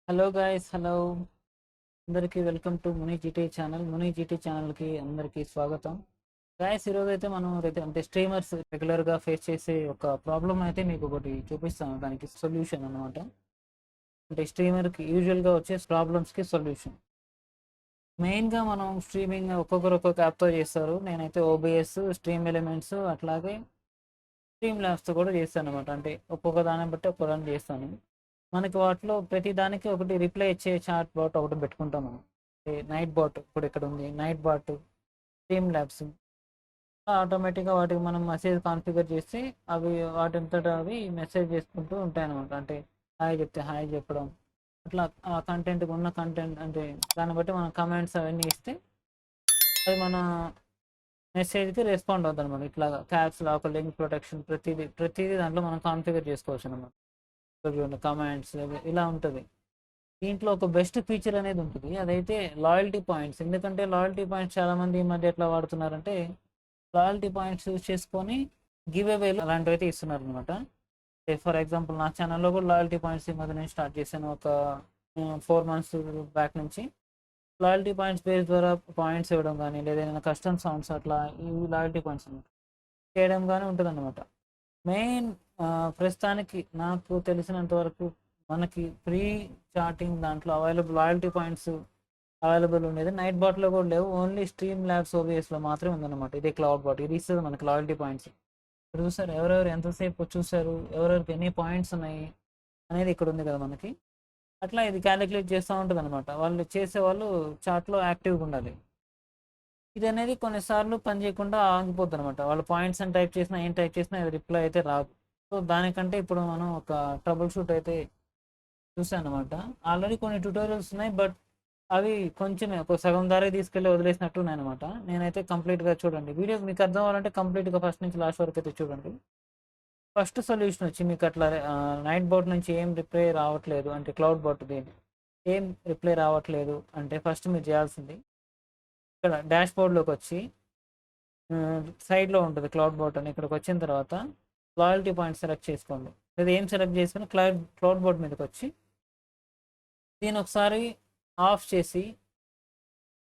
Hello guys, hello అందరికీ welcome to Muni GT channel. Muni GT ఛానల్కి అందరికీ స్వాగతం. గాయస్, ఈరోజు అయితే మనం అంటే స్ట్రీమర్స్ రెగ్యులర్గా ఫేస్ చేసే ఒక ప్రాబ్లం అయితే మీకు ఒకటి చూపిస్తాను. దానికి సొల్యూషన్ అనమాట. అంటే స్ట్రీమర్కి యూజువల్గా వచ్చే ప్రాబ్లమ్స్కి సొల్యూషన్. మెయిన్గా మనం స్ట్రీమింగ్ ఒక్కొక్కరు ఒక్కొక్క యాప్తో చేస్తారు. నేనైతే ఓబిఎస్, స్ట్రీమ్ ఎలిమెంట్స్, అట్లాగే స్ట్రీమ్ ల్యాబ్స్తో కూడా చేస్తాను అనమాట. అంటే ఒక్కొక్క దాన్ని బట్టి ఒక్కొక్క దాన్ని చేస్తాను. మనకి వాటిలో ప్రతి దానికి ఒకటి రిప్లై ఇచ్చే చాట్ బాట్ ఒకటి పెట్టుకుంటాం మనం. నైట్ బాట్ ఇప్పుడు ఇక్కడ ఉంది, నైట్ బాట్, స్ట్రీమ్ ల్యాబ్స్. ఆటోమేటిక్గా వాటికి మనం మెసేజ్ కాన్ఫిగర్ చేసి అవి వాటింతటా అవి మెసేజ్ చేసుకుంటూ ఉంటాయి అనమాట. అంటే హాయ్ చెప్తే హాయ్ చెప్పడం, అట్లా ఆ కంటెంట్కి ఉన్న కంటెంట్ అంటే దాన్ని బట్టి మనం కమెంట్స్ అవన్నీ ఇస్తే అది మన మెసేజ్కి రెస్పాండ్ అవుతుంది అనమాట. ఇట్లా క్యాప్స్ లాక్, లింక్ ప్రొటెక్షన్, ప్రతిదీ దాంట్లో మనం కాన్ఫిగర్ చేసుకోవచ్చు అనమాట. కమెంట్స్ ఇలా ఉంటుంది. దీంట్లో ఒక బెస్ట్ ఫీచర్ అనేది ఉంటుంది, అదైతే లాయల్టీ పాయింట్స్. ఎందుకంటే లాయల్టీ పాయింట్స్ చాలామంది ఈ మధ్య ఎట్లా వాడుతున్నారంటే లాయల్టీ పాయింట్స్ యూజ్ చేసుకొని గివ్ అవేలు అలాంటివి అయితే ఇస్తున్నారు అనమాట. ఫర్ ఎగ్జాంపుల్ నా ఛానల్లో కూడా లాయల్టీ పాయింట్స్ ఈ మధ్య నేను స్టార్ట్ చేశాను. ఒక 4 months బ్యాక్ నుంచి లాయల్టీ పాయింట్స్ బేస్ ద్వారా పాయింట్స్ ఇవ్వడం కానీ, లేదా ఏదైనా కస్టమ్ సౌండ్స్ అట్లా ఈ లాయల్టీ పాయింట్స్ చేయడం కానీ ఉంటుంది అనమాట. మెయిన్ ప్రస్తుతానికి నాకు తెలిసినంత వరకు మనకి ప్రీ చాటింగ్ దాంట్లో లాయల్టీ పాయింట్స్ అవైలబుల్ ఉండేది. నైట్ బాట్లో కూడా లేవు, ఓన్లీ స్ట్రీమ్ ల్యాబ్స్ ఓబిఎస్లో మాత్రమే ఉందన్నమాట. ఇదే క్లౌడ్ బాట్, ఇది ఇస్తుంది మనకి లాయల్టీ పాయింట్స్. ఇక్కడ చూసారు ఎవరెవరు ఎంతసేపు చూసారు, ఎవరెవరికి ఎన్ని పాయింట్స్ ఉన్నాయి అనేది ఇక్కడ ఉంది కదా మనకి. అట్లా ఇది క్యాలిక్యులేట్ చేస్తూ ఉంటుంది అనమాట. వాళ్ళు చేసేవాళ్ళు చాట్లో యాక్టివ్గా ఉండాలి. ఇది అనేది కొన్నిసార్లు పని చేయకుండా ఆగిపోతుంది అనమాట. వాళ్ళు పాయింట్స్ అని టైప్ చేసినా ఏం టైప్ చేసినా అది రిప్లై అయితే రాదు. సో దానికంటే ఇప్పుడు మనం ఒక ట్రబుల్ షూట్ అయితే చూసాను అనమాట. ఆల్రెడీ కొన్ని ట్యూటోరియల్స్ ఉన్నాయి, బట్ అవి కొంచెమే ఒక సగం దారి తీసుకెళ్ళి వదిలేసినట్టు ఉన్నాయి అనమాట. నేనైతే కంప్లీట్గా చూడండి, వీడియో మీకు అర్థం అవ్వాలంటే కంప్లీట్గా ఫస్ట్ నుంచి లాస్ట్ వరకు అయితే చూడండి. ఫస్ట్ సొల్యూషన్ వచ్చి మీకు అట్లా నైట్ బోట్ నుంచి ఏం రిప్లై రావట్లేదు అంటే, క్లౌడ్ బోట్ దీన్ని ఏం రిప్లై రావట్లేదు అంటే, ఫస్ట్ మీరు చేయాల్సింది ఇక్కడ డాష్ బోర్డ్లోకి వచ్చి సైడ్లో ఉంటుంది క్లౌడ్ బోట్ అని. ఇక్కడికి వచ్చిన తర్వాత లాయల్టీ పాయింట్ సెలెక్ట్ చేసుకోండి, లేదా ఏం సెలెక్ట్ చేసుకుని క్లౌడ్ బోర్డ్ మీదకి వచ్చి దీని ఒకసారి ఆఫ్ చేసి,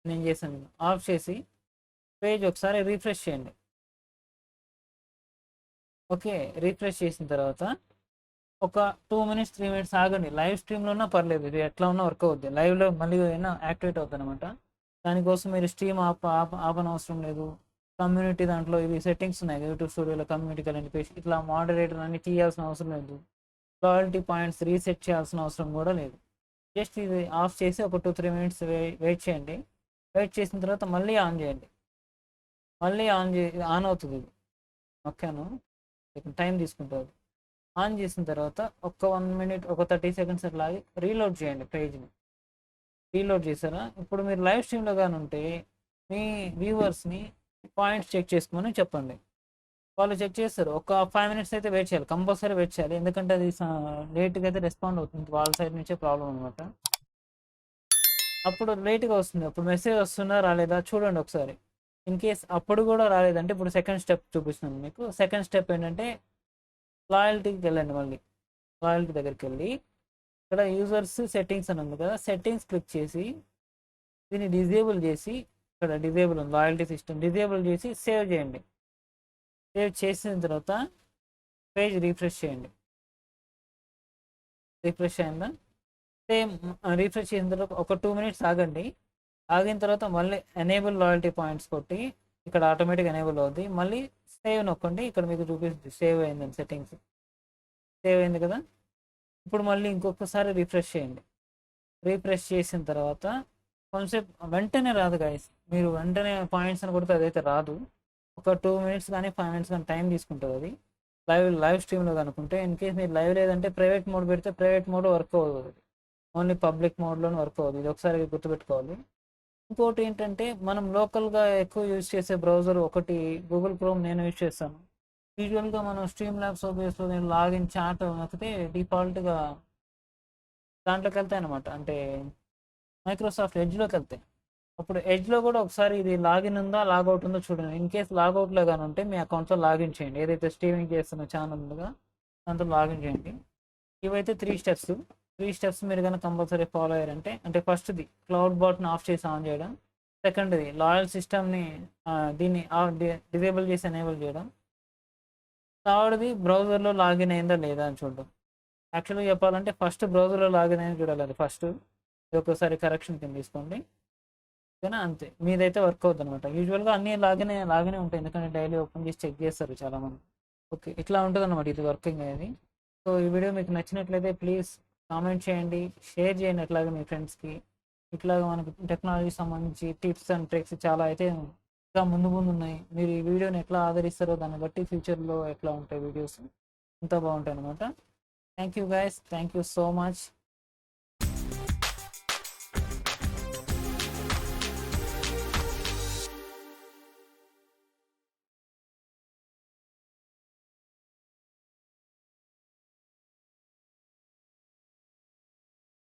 నేను చేశాను ఆఫ్ చేసి పేజ్ ఒకసారి రీఫ్రెష్ చేయండి. ఓకే, రీఫ్రెష్ చేసిన తర్వాత ఒక 2 minutes 3 minutes ఆగండి. లైవ్ స్ట్రీమ్లో ఉన్నా పర్లేదు, ఇది ఎట్లా ఉన్నా వర్క్ అవుద్ది. లైవ్లో మళ్ళీ అయినా యాక్టివేట్ అవుతుంది అనమాట. దానికోసం మీరు స్ట్రీమ్ ఆపనవసరం లేదు. కమ్యూనిటీ దాంట్లో ఇవి సెట్టింగ్స్ ఉన్నాయి, యూట్యూబ్ స్టూడియోలో కమ్యూనిటీ కరెంట్ ఇట్లా మోడరేటర్ అన్ని తీయాల్సిన అవసరం లేదు. లాయల్టీ పాయింట్స్ రీసెట్ చేయాల్సిన అవసరం కూడా లేదు. జస్ట్ ఇది ఆఫ్ చేసి ఒక 2-3 minutes వెయిట్ చేయండి. వెయిట్ చేసిన తర్వాత మళ్ళీ ఆన్ చేయండి. మళ్ళీ ఆన్ అవుతుంది ఇది. ఓకేనా, టైం తీసుకుంటుంది. ఆన్ చేసిన తర్వాత ఒక 1 minute ఒక 30 seconds అట్లా రీలోడ్ చేయండి పేజ్ని. రీలోడ్ చేశారా, ఇప్పుడు మీరు లైవ్ స్ట్రీమ్లో కానీ ఉంటే మీ వ్యూవర్స్ని పాయింట్స్ చెక్ చేసుకోమని చెప్పండి. వాళ్ళు చెక్ చేస్తారు. ఒక 5 minutes అయితే వెయిట్ చేయాలి, కంపల్సరీ వెయిట్ చేయాలి. ఎందుకంటే అది లేట్గా అయితే రెస్పాండ్ అవుతుంది, వాళ్ళ సైడ్ నుంచే ప్రాబ్లం అనమాట. అప్పుడు లేట్గా వస్తుంది, అప్పుడు మెసేజ్ వస్తుందా రాలేదా చూడండి ఒకసారి. ఇన్ కేస్ అప్పుడు కూడా రాలేదంటే ఇప్పుడు సెకండ్ స్టెప్ చూపిస్తున్నాను మీకు. సెకండ్ స్టెప్ ఏంటంటే లాయల్టీకి వెళ్ళండి. మళ్ళీ లాయల్టీ దగ్గరికి వెళ్ళి ఇక్కడ యూజర్స్ సెట్టింగ్స్ అని ఉంది కదా, సెట్టింగ్స్ క్లిక్ చేసి దీన్ని డిజేబుల్ చేసి, ఇక్కడ డిజేబుల్ ఉంది లాయల్టీ సిస్టమ్, డిజేబుల్ చేసి సేవ్ చేయండి. సేవ్ చేసిన తర్వాత పేజ్ రీఫ్రెష్ చేయండి. రీఫ్రెష్ అయిందా, సేమ్ రీఫ్రెష్ చేసిన తర్వాత ఒక 2 minutes ఆగండి. ఆగిన తర్వాత మళ్ళీ ఎనేబుల్ లాయల్టీ పాయింట్స్ కొట్టి ఇక్కడ ఆటోమేటిక్ ఎనేబుల్ అవుద్ది. మళ్ళీ సేవ్ నొక్కండి, ఇక్కడ మీకు చూపిస్తుంది సేవ్ అయిందని. సెట్టింగ్స్ సేవ్ అయింది కదా. ఇప్పుడు మళ్ళీ ఇంకొకసారి రిఫ్రెష్ చేయండి. రిఫ్రెష్ చేసిన తర్వాత కొంచెం వెంటనే రాదు గాయస్, మీరు వెంటనే పాయింట్స్ అని కొడితే అదైతే రాదు. ఒక 2 minutes కానీ 5 minutes కానీ టైం తీసుకుంటుంది అది. లైవ్ స్ట్రీమ్లో కనుకుంటే, ఇన్ కేస్ మీరు లైవ్ లేదంటే ప్రైవేట్ మోడ్ పెడితే ప్రైవేట్ మోడ్ వర్క్ అవ్వదు, ఓన్లీ పబ్లిక్ మోడ్లోనే వర్క్ అవ్వదు. ఇది ఒకసారి గుర్తుపెట్టుకోవాలి. ఇంకోటి ఏంటంటే, మనం లోకల్గా ఎక్కువ యూజ్ చేసే బ్రౌజర్ ఒకటి గూగుల్ క్రోమ్ నేను యూజ్ చేస్తాను. యూజువల్గా మనం స్ట్రీమ్ ల్యాబ్స్ ఓబిఎస్లో నేను లాగిన్ చాట్ నొక్కితే డిఫాల్ట్గా దాంట్లోకి వెళ్తాయి అనమాట, అంటే మైక్రోసాఫ్ట్ ఎడ్జ్లోకి వెళ్తాయి. అప్పుడు ఎడ్జ్లో కూడా ఒకసారి ఇది లాగిన్ ఉందా లాగౌట్ ఉందో చూడండి. ఇన్ కేస్ లాగౌట్లో కానీ ఉంటే మీ అకౌంట్తో లాగిన్ చేయండి, ఏదైతే స్ట్రీమింగ్ చేస్తున్న ఛానల్ ఉందిగా దాంతో లాగిన్ చేయండి. ఇవైతే 3 steps. 3 స్టెప్స్ మీరు కనుక కంపల్సరీ ఫాలో అయ్యారంటే, అంటే ఫస్ట్ది క్లౌడ్ బాట్ని ఆఫ్ చేసి ఆన్ చేయడం, సెకండ్ది లాయల్ సిస్టమ్ని దీన్ని డిజేబుల్ చేసి ఎనేబుల్ చేయడం, థర్డ్ది బ్రౌజర్లో లాగిన్ అయిందా లేదా అని చూడడం. యాక్చువల్గా చెప్పాలంటే ఫస్ట్ బ్రౌజర్లో లాగిన్ అయింది చూడాలి, అది ఫస్ట్. ఇది ఒకసారి కరెక్షన్ కింద తీసుకోండి. ఓకేనా, అంతే. మీదైతే వర్క్ అవుతుంది అనమాట. యూజువల్గా అన్నీ లాగానే ఉంటాయి, ఎందుకంటే డైలీ ఓపెన్ చేసి చెక్ చేస్తారు చాలామంది. ఓకే, ఇట్లా ఉంటుంది అనమాట ఇది వర్కింగ్ అనేది. సో ఈ వీడియో మీకు నచ్చినట్లయితే ప్లీజ్ కామెంట్ చేయండి, షేర్ చేయండి అట్లాగే మీ ఫ్రెండ్స్కి. ఇట్లాగా మనకు టెక్నాలజీకి సంబంధించి టిప్స్ అండ్ ట్రిక్స్ చాలా అయితే ఇంకా ముందు ఉన్నాయి. మీరు ఈ వీడియోని ఎట్లా ఆదరిస్తారో దాన్ని బట్టి ఫ్యూచర్లో ఎట్లా ఉంటాయి వీడియోస్ అంతా బాగుంటాయి అనమాట. Thank you guys, thank you so much.